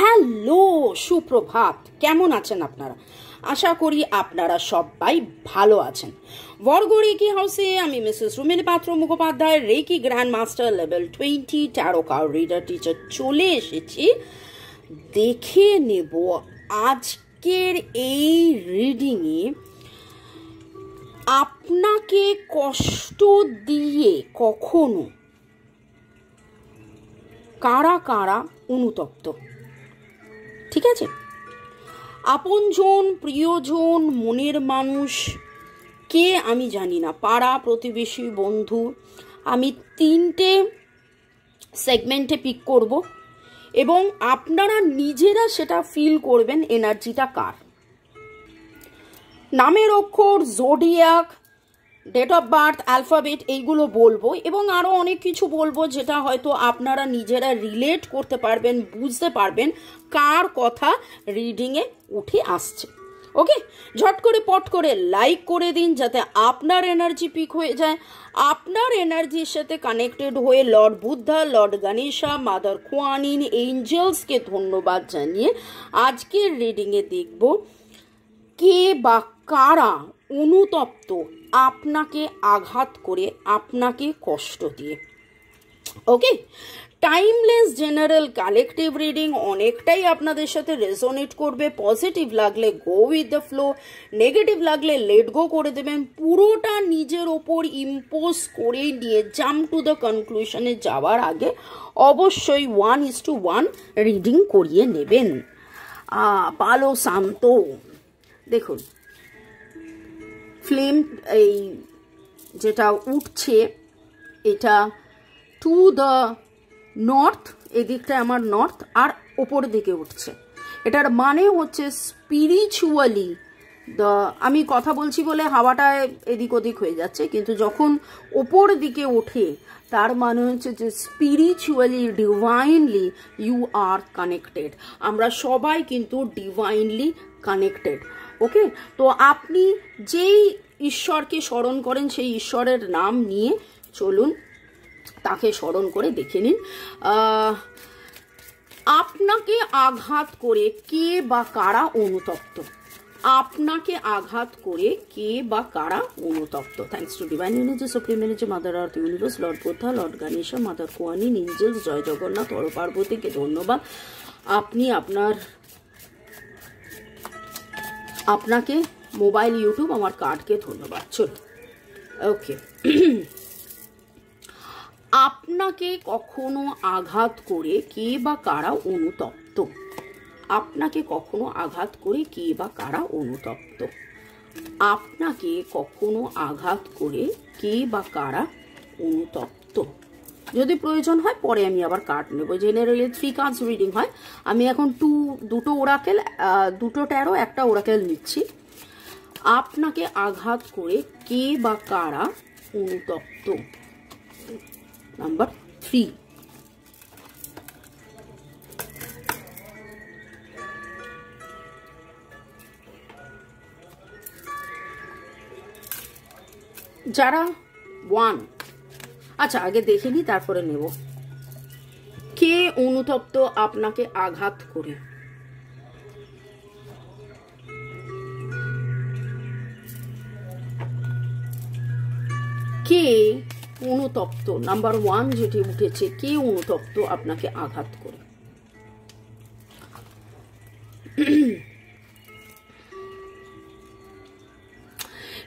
Hello, সুপ্রভাত। কেমন আছেন আপনারা? আশা করি আপনারা সবাই ভালো আছেন। বর্গ রেকি হাউসে আমি Mrs Rumini Patra Mukhopadhyay, Reiki grand master level 20 tarot card reader teacher চলে এসেছি। দেখে নেব আজকের এই রিডিংয়ে আপনাকে কষ্ট দিয়ে কখনো কারা কারা অনুতপ্ত। ঠিক আছে, আপনজন, প্রিয়জন, মনের মানুষ কে আমি জানি না, পাড়া প্রতিবেশী, বন্ধু। আমি 3টে সেগমেন্টে পিক করব এবং আপনারা নিজেরা সেটা ফিল করবেন এনার্জিটা কার। নামের অক্ষর, zodiac, date of birth, alphabet এইগুলো বলবো এবং আরও অনেক কিছু বলবো যেটা হয়তো আপনারা নিজেরা রিলেট করতে পারবেন, বুঝতে পারবেন কার কথা রিডিংয়ে উঠে আসছে। ওকে, ঝট করে পট করে লাইক করে দিন যাতে আপনার এনার্জি পিক হয়ে যায়। আপনার এনার্জির সাথে কানেক্টেড হয়ে lord Buddha, lord Ganesha, mother Kuan Yin, এঞ্জেলসকে ধন্যবাদ জানিয়ে আজকের রিডিংয়ে দেখব কে বা কারা অনুতপ্ত আপনাকে আঘাত করে, আপনাকে কষ্ট দিয়ে। ওকে, টাইমলেস জেনারেল কালেকটিভ রিডিং অনেকটাই আপনাদের সাথে রেজোনেট করবে। পজিটিভ লাগলে go with the flow, negative লাগলে লেট গো করে দেবেন। পুরোটা নিজের ওপর ইম্পোজ করে নিয়ে জাম্প টু দ্য কনক্লুশনে যাওয়ার আগে অবশ্যই 1:1 রিডিং করিয়ে নেবেন। পালো শান্ত। দেখুন, ফ্লেম এই যেটা উঠছে এটা টু দ্য নর্থ, এদিকটা আমার নর্থ আর ওপর দিকে উঠছে। এটার মানে হচ্ছে স্পিরিচুয়ালি আমি কথা বলছি বলে হাওয়াটা এদিক ওদিক হয়ে যাচ্ছে, কিন্তু যখন ওপর দিকে ওঠে তার মানে হচ্ছে যে spiritually, divinely you are connected. আমরা সবাই কিন্তু ডিভাইনলি কানেক্টেড। ওকে, তো আপনি যেই ঈশ্বরকে স্মরণ করেন সেই ঈশ্বরের নাম নিয়ে চলুন, তাকে স্মরণ করে দেখে নিন আপনাকে আঘাত করে কে বা কারা অনুতপ্ত। আপনাকে আঘাত করে কে বা কারা অনুতপ্ত। Thanks to divine energy, supreme energy, mother earth universe, lord Buddha, lord Ganesha, mother Kuan Yin, angels, জয় জগন্নাথ, হর পার্বতীকে ধন্যবাদ। আপনি আপনাকে মোবাইল, ইউটিউব, আমার কার্ডকে ধন্যবাদ। চল, ওকে। আপনাকে কখনো আঘাত করে কে বা কারা অনুতপ্ত। আপনাকে কখনো আঘাত করে কে বা কারা অনুতপ্ত। আপনাকে কখনো আঘাত করে কে বা কারা অনুতপ্ত। যদি প্রয়োজন হয় পরে আমি আবার কার্ড নেব। জেনারেলি 3 কার্ডস রিডিং হয়। আমি এখন দুটো ওরাকেল, 2টো ট্যারো, একটা ওরাকেল নিচ্ছি। আপনাকে আঘাত করে কে বা কারা অনুতপ্ত। নাম্বার 3। যারা 1, আচ্ছা আগে দেখে নি তারপরে নেব। কে অনুতপ্ত আপনাকে আঘাত করে। কে অনুতপ্ত, নাম্বার 1 যেটি উঠেছে, কে অনুতপ্ত আপনাকে আঘাত করে।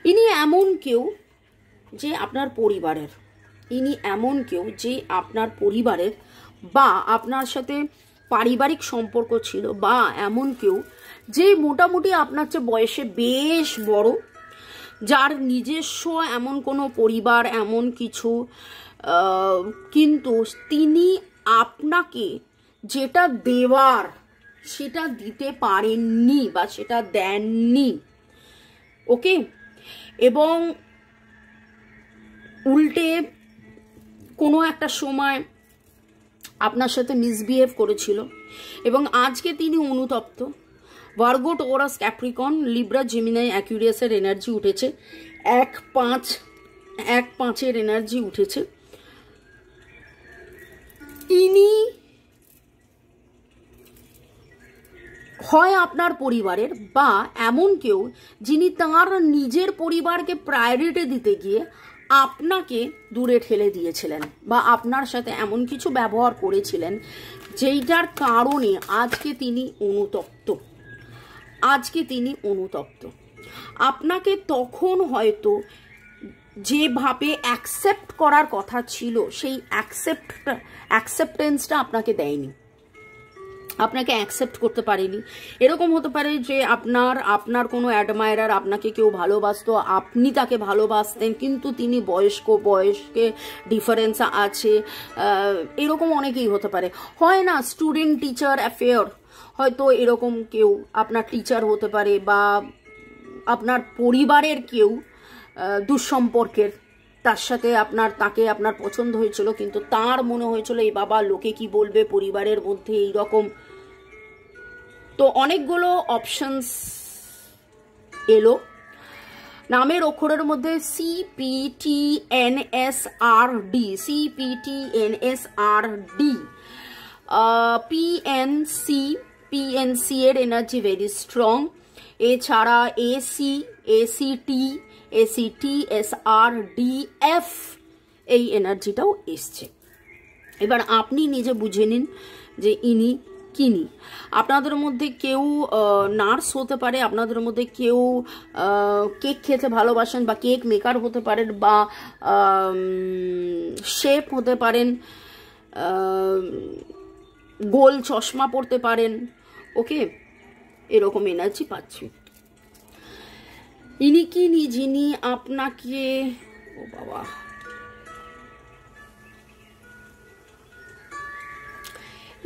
ইনি এমন কেউ যে আপনার পরিবারের, ইনি এমন কেউ যে আপনার পরিবারের বা আপনার সাথে পারিবারিক সম্পর্ক ছিল, বা এমন কেউ যে মোটামুটি আপনার চেয়ে বয়সে বেশ বড়, যার নিজস্ব এমন কোনো পরিবার, এমন কিছু, কিন্তু তিনি আপনাকে যেটা দেওয়ার সেটা দিতে পারেননি বা সেটা দেননি। ওকে, এবং উল্টে কোনো একটা সময় আপনার সাথে মিসবিহেভ করেছিল এবং আজকে তিনি অনুতপ্ত। Virgo, Taurus, Capricorn, Libra, Gemini, অ্যাকুয়ারিয়াসের এনার্জি উঠেছে। 1-5-1-5-এর এনার্জি উঠেছে। ইনি হয় আপনার পরিবারের, বা এমন কেউ যিনি তার নিজের পরিবারকে প্রায়োরিটি দিতে গিয়ে আপনাকে দূরে ঠেলে দিয়েছিলেন, বা আপনার সাথে এমন কিছু ব্যবহার করেছিলেন যেইটার কারণে আজকে তিনি অনুতপ্ত। আপনাকে তখন হয়তো যেভাবে অ্যাকসেপ্ট করার কথা ছিল সেই অ্যাকসেপ্টেন্সটা আপনাকে দেয়নি, আপনাকে অ্যাকসেপ্ট করতে পারেনি। এরকম হতে পারে যে আপনার কোনো অ্যাডমায়ারার, আপনাকে কেউ ভালোবাসতো, আপনি তাকে ভালোবাসতেন, কিন্তু তিনি বয়সকে ডিফারেন্স আছে, এরকম অনেকেই হতে পারে। হয় না স্টুডেন্ট টিচার অ্যাফেয়ার, হয়তো এরকম কেউ আপনার টিচার হতে পারে, বা আপনার পরিবারের কেউ দুঃসম্পর্কের, তার সাথে তাকে আপনার পছন্দ হয়েছিল, কিন্তু তার মনে হয়েছিল এই বাবা লোকে কি বলবে, পরিবারের মধ্যে এইরকম। তো অনেকগুলো অপশনস এলো। নামের অক্ষরের মধ্যে CPTNSRD, PNC এর এনার্জি ভেরি স্ট্রং। এছাড়া ACT, SRDF এই এনার্জিটাও এসছে। এবার আপনি নিজে বুঝে নিন যে ইনি কিনি। আপনাদের মধ্যে কেউ নার্স হতে পারে, আপনাদের মধ্যে কেউ কেক খেতে ভালোবাসেন বা কেক মেকার হতে পারেন, বা শেফ হতে পারেন, গোল চশমা পরতে পারেন। ওকে, এরকম এনার্জি পাচ্ছি। ইনি কিনি যিনি আপনাকে, ও বাবা,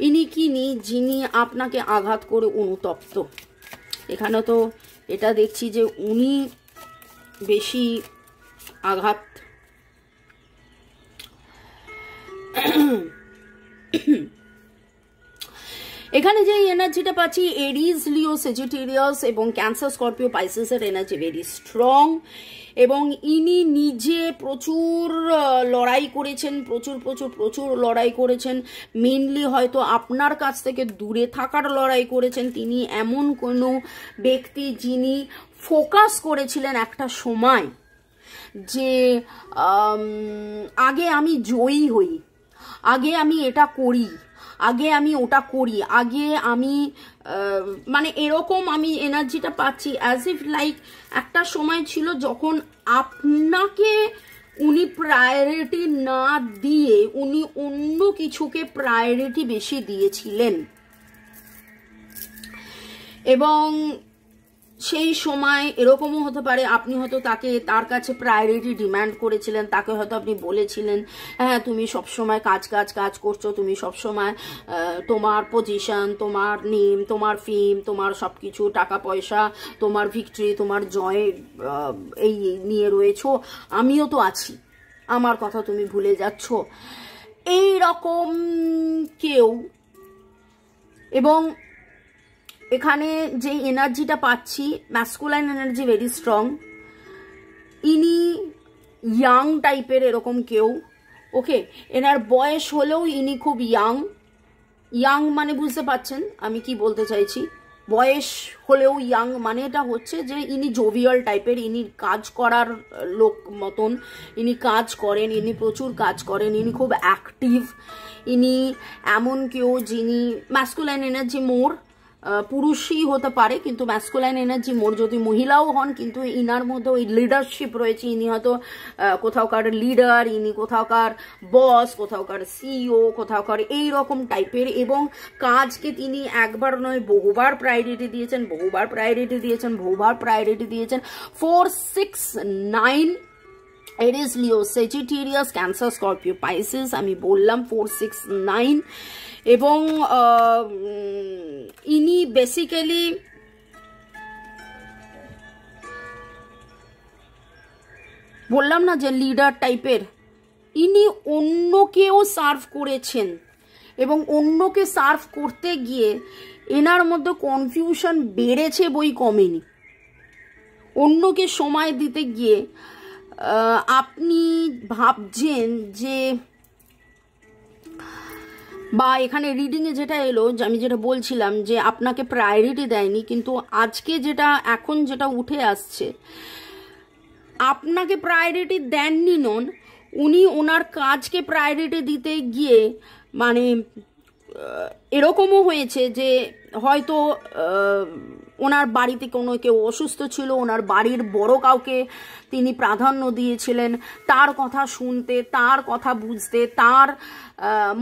ইনি কিনি যিনি আপনাকে আঘাত করে অনুতপ্ত। এখানে তো এটা দেখছি যে উনি বেশি আঘাত এখানে যে এনার্জিটা পাচ্ছি, এরিজ, লিও, সেজিটেরিয়াস এবং ক্যান্সার, স্করপিও, পাইসেসের এনার্জি ভেরি স্ট্রং। এবং ইনি নিজে প্রচুর লড়াই করেছেন, প্রচুর লড়াই করেছেন। মেনলি হয়তো আপনার কাছ থেকে দূরে থাকার লড়াই করেছেন। তিনি এমন কোনো ব্যক্তি যিনি ফোকাস করেছিলেন একটা সময় যে আগে আমি জয়ী হই, আগে আমি এটা করি, আগে আমি ওটা করি, আগে আমি মানে এরকম আমি এনার্জিটা পাচ্ছি। অ্যাজ ইফ লাইক একটা সময় ছিল যখন আপনাকে উনি প্রায়োরিটি না দিয়ে উনি অন্য কিছুকে প্রায়োরিটি বেশি দিয়েছিলেন। এবং সেই সময় এরকমও হতে পারে আপনি হয়তো তার কাছে প্রায়োরিটি ডিমান্ড করেছিলেন, তাকে হয়তো আপনি বলেছিলেন হ্যাঁ তুমি সবসময় কাজ করছো, তুমি সবসময় তোমার পজিশন, তোমার নেম, তোমার ফেম, তোমার সব কিছু, টাকা পয়সা, তোমার ভিক্টরি, তোমার জয় এই নিয়ে রয়েছো, আমিও তো আছি, আমার কথা তুমি ভুলে যাচ্ছ, এই রকম কেউ। এবং এখানে যে এনার্জিটা পাচ্ছি, ম্যাসকুলাইন এনার্জি ভেরি স্ট্রং। ইনি ইয়াং টাইপের এরকম কেউ। ওকে, এনার বয়স হলেও ইনি খুব ইয়াং মানে বুঝতে পারছেন আমি কি বলতে চাইছি। বয়স হলেও ইয়াং মানে এটা হচ্ছে যে ইনি জোভিয়াল টাইপের, ইনি কাজ করার লোক মতন, ইনি কাজ করেন, ইনি প্রচুর কাজ করেন, ইনি খুব অ্যাক্টিভ। ইনি এমন কেউ যিনি ম্যাসকুলাইন এনার্জি মোর পুরুষই হতে পারে, কিন্তু ম্যাসকুলাইন এনার্জি মোর যদি মহিলাও হন, কিন্তু ইনার মধ্যে ওই লিডারশিপ রয়েছে। ইনি হয়তো কোথাওকার লিডার, ইনি কোথাওকার বস, কোথাওকার সিইও, কোথাওকার এইরকম টাইপের। এবং কাজকে তিনি একবার নয় বহুবার প্রায়োরিটি দিয়েছেন। 4, 6, 9 এরিস, Leo, Sagittarius, cancer, Scorpio, Pisces, আমি বললাম 4, 6, 9। এবং ইনি বেসিক্যালি বললাম না যে লিডার টাইপের, ইনি অন্যকেও সার্ভ করেছেন এবং অন্যকে সার্ভ করতে গিয়ে এনার মধ্যে কনফিউশন বেড়েছে বই কমেনি। অন্যকে সময় দিতে গিয়ে আপনি ভাবছেন যে বা এখানে রিডিংয়ে যেটা এলো, যে আমি যেটা বলছিলাম যে আপনাকে প্রায়োরিটি দেয়নি, কিন্তু আজকে যেটা এখন যেটা উঠে আসছে, আপনাকে প্রায়োরিটি দেননি নন, উনি ওনার কাজকে প্রায়োরিটি দিতে গিয়ে মানে এরকমও হয়েছে যে হয়তো ওনার বাড়িতে কোনো কেউ অসুস্থ ছিল, ওনার বাড়ির বড় কাউকে তিনি প্রাধান্য দিয়েছিলেন, তার কথা শুনতে, তার কথা বুঝতে, তার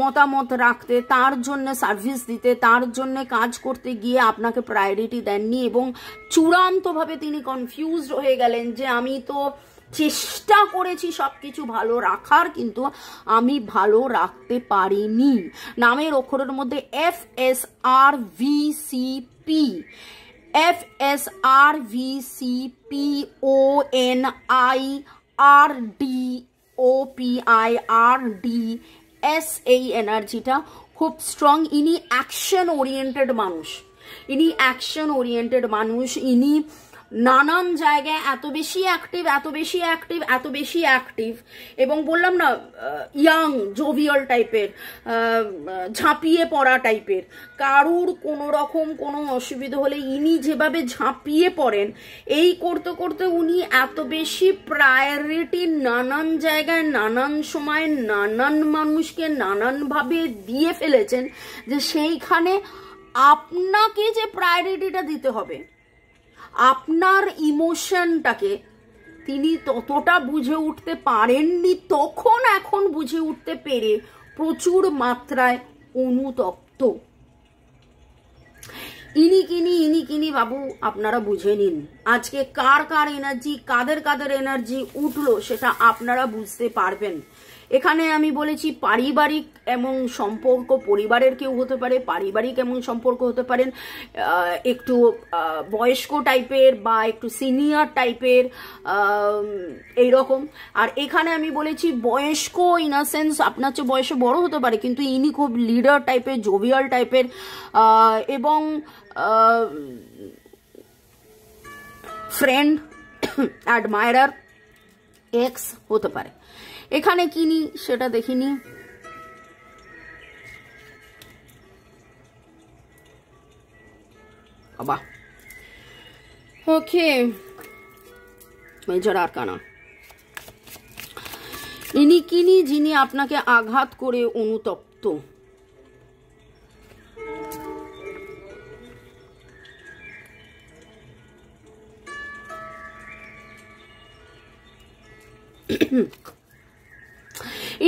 মতামত রাখতে, তার জন্য সার্ভিস দিতে, তার জন্য কাজ করতে গিয়ে আপনাকে প্রায়োরিটি দেননি এবং চূড়ান্তভাবে তিনি কনফিউজড হয়ে গেলেন যে আমি তো চেষ্টা করেছি সবকিছু ভালো রাখার, কিন্তু আমি ভালো রাখতে পারিনি। নামের অক্ষরের মধ্যে FSRVCP, FSRVCPONIRDOPIRDS, এই এনার্জিটা খুব স্ট্রং। ইনি অ্যাকশন ওরিয়েন্টেড মানুষ, ইনি নানান জায়গায় এত বেশি অ্যাক্টিভ এবং বললাম না ইয়াং জোভিয়াল টাইপের, ঝাঁপিয়ে পড়া টাইপের। কারুর কোনো রকম কোনো অসুবিধা হলে ইনি যেভাবে ঝাঁপিয়ে পড়েন, এই করতে করতে উনি এত বেশি প্রায়োরিটি নানান জায়গায়, নানান সময়, নানান মানুষকে নানানভাবে দিয়ে ফেলেছেন যে সেইখানে আপনাকে যে প্রায়োরিটিটা দিতে হবে, আপনার ইমোশনটাকে তিনি ততটা বুঝে উঠতে পারেননি। তখন এখন বুঝে উঠতে পেরে প্রচুর মাত্রায় অনুতপ্ত। ইনি কিনি বাবু, আপনারা বুঝে নিন আজকে কার এনার্জি, কাদের এনার্জি উঠলো সেটা আপনারা বুঝতে পারবেন। এখানে আমি বলেছি পারিবারিক এমন সম্পর্ক, পরিবারের কেউ হতে পারে, পারিবারিক এমন সম্পর্ক হতে পারেন, একটু বয়স্ক টাইপের বা একটু সিনিয়র টাইপের এইরকম। আর এখানে আমি বলেছি বয়স্ক ইন আ সেন্স আপনার চেয়ে বয়সে বড় হতে পারে, কিন্তু ইনি খুব লিডার টাইপের, জোভিয়াল টাইপের এবং ফ্রেন্ড, অ্যাডমায়ারার, এক্স হতে পারে। এখানে কিনি সেটা দেখিনি। বাবা ওকে, মেজর আরকানা। ইনি কিনি যিনি আপনাকে আঘাত করে অনুতপ্ত।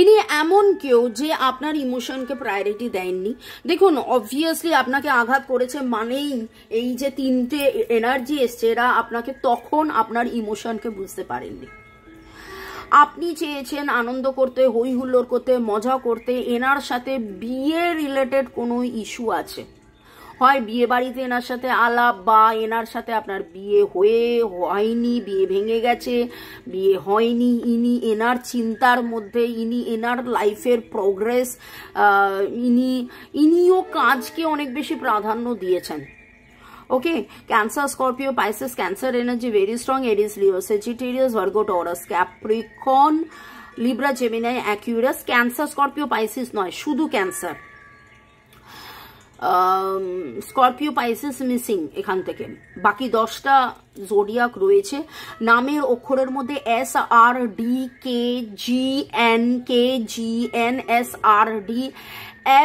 ইনি এমন কেউ যে আপনার ইমোশনকে প্রায়োরিটি দেননি। দেখুন অবভিয়াসলি আপনাকে আঘাত করেছে মানেই এই যে তিনটে এনার্জি এসছে, এরা আপনাকে তখন আপনার ইমোশনকে বুঝতে পারেননি। আপনি চেয়েছেন আনন্দ করতে, হই হুল্লোড় করতে, মজা করতে, এনার সাথে বিয়ে রিলেটেড কোনো ইস্যু আছে, হয় বিয়ে বাড়িতে এনার সাথে আলাপ, বা এনার সাথে আপনার বিয়ে হয়নি, বিয়ে ভেঙে গেছে, বিয়ে হয়নি। এনার চিন্তার মধ্যে, এনার লাইফের প্রোগ্রেস, ইনিও কাজকে অনেক বেশি প্রাধান্য দিয়েছেন। Okay, Cancer, Scorpio, Pisces, Cancer energy very strong. Aries, Leo, Sagittarius, Virgo, Taurus, Capricorn, Libra, Gemini, Aquarius. Cancer, Scorpio, Pisces নয়, শুধু ক্যান্সার। স্করপিও, পাইসেস মিসিং এখান থেকে, বাকি 10টা জোডিয়াক রয়েছে। নামের অক্ষরের মধ্যে SRDKGNSRD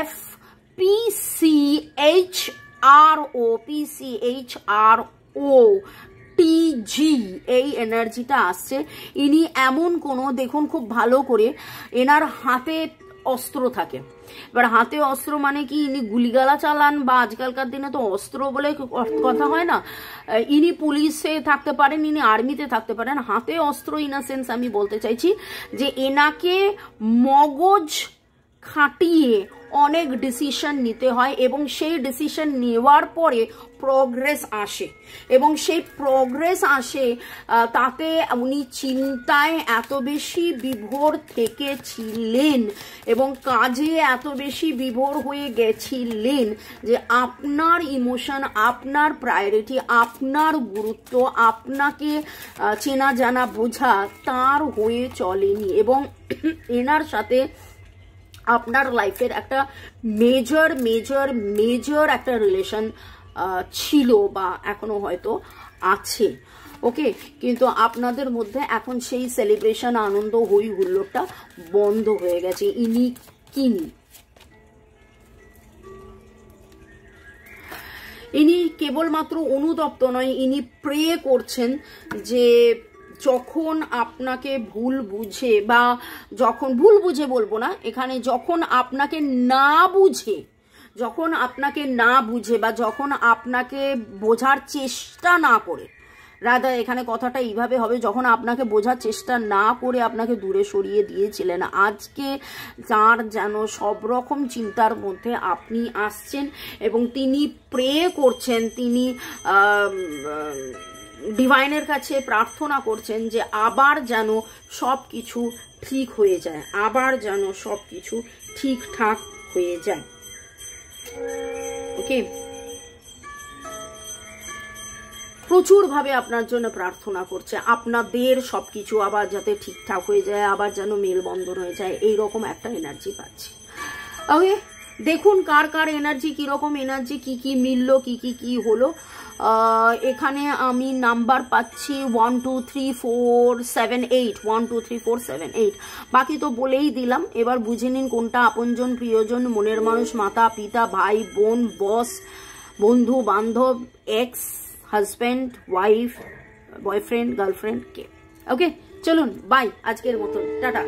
FPCHROTG, এই এনার্জিটা আসছে। ইনি এমন কোনো, দেখুন খুব ভালো করে, এনার হাতে অস্ত্র থাকে। এবার হাতে অস্ত্র মানে কি, ইনি গুলিগালা চালান, বা আজকালকার দিনে তো অস্ত্র বলে কথা হয় না, ইনি পুলিশে থাকতে পারেন, ইনি আর্মিতে থাকতে পারেন। হাতে অস্ত্র ইন আ সেন্স আমি বলতে চাইছি যে এনাকে মগজ খাটিয়ে অনেক ডিসিশন নিতে হয় এবং সেই ডিসিশন নেওয়ার পরে প্রগ্রেস আসে, এবং সেই প্রগ্রেস আসে তাতে উনি চিন্তায় এত বেশি বিভোর থেকেছিলেন এবং কাজে এত বেশি বিভোর হয়ে গেছিলেন যে আপনার ইমোশন, আপনার প্রায়োরিটি, আপনার গুরুত্ব, আপনাকে চেনা জানা বোঝা তার হয়ে চলেনি। এবং এনার সাথে আপনার লাইফের একটা মেজর মেজর মেজর একটা রিলেশন ছিল বা এখনো হয়তো আছে, ওকে। কিন্তু আপনাদের মধ্যে এখন সেই সেলিব্রেশন, আনন্দ, হই হুল্লোড়টা বন্ধ হয়ে গেছে। ইনি কেবলমাত্র অনুতপ্ত নয়, ইনি প্রে করছেন যে যখন আপনাকে ভুল বুঝে, বা যখন ভুল বুঝে বলবো না এখানে, যখন আপনাকে না বুঝে বা যখন আপনাকে বোঝার চেষ্টা না করে, রাদার এখানে কথাটা এইভাবে হবে, যখন আপনাকে বোঝার চেষ্টা না করে আপনাকে দূরে সরিয়ে দিয়েছিলেন, আজকে তার যেন সব রকম চিন্তার মধ্যে আপনি আসছেন এবং তিনি প্রে করছেন, তিনি ডিভাইনের কাছে প্রার্থনা করছেন যে আবার যেন সব কিছু ঠিক হয়ে যায়, আবার যেন সব কিছু ঠিকঠাক হয়ে যায়, ওকে। প্রচুরভাবে আপনার জন্য প্রার্থনা করছে, আপনাদের সবকিছু আবার যাতে ঠিকঠাক হয়ে যায়, আবার যেন মেলবন্ধন হয়ে যায়, এইরকম একটা এনার্জি পাচ্ছি, ওকে। দেখুন কার কার এনার্জি, কিরকম এনার্জি, কি মিললো, কি হলো। এখানে আমি নাম্বার পাচ্ছি 1 2 3 4 7 8, 1 2 3 4 7 8। বাকি তো বলেই দিলাম, এবার বুঝে নিন কোনটা আপনজন, প্রিয়জন, মনের মানুষ, মাতা পিতা, ভাই বোন, বস, বন্ধু বান্ধব, ex, husband, wife, boyfriend, girlfriend কে, ওকে। চলুন বাই, আজকের মতন টাটা।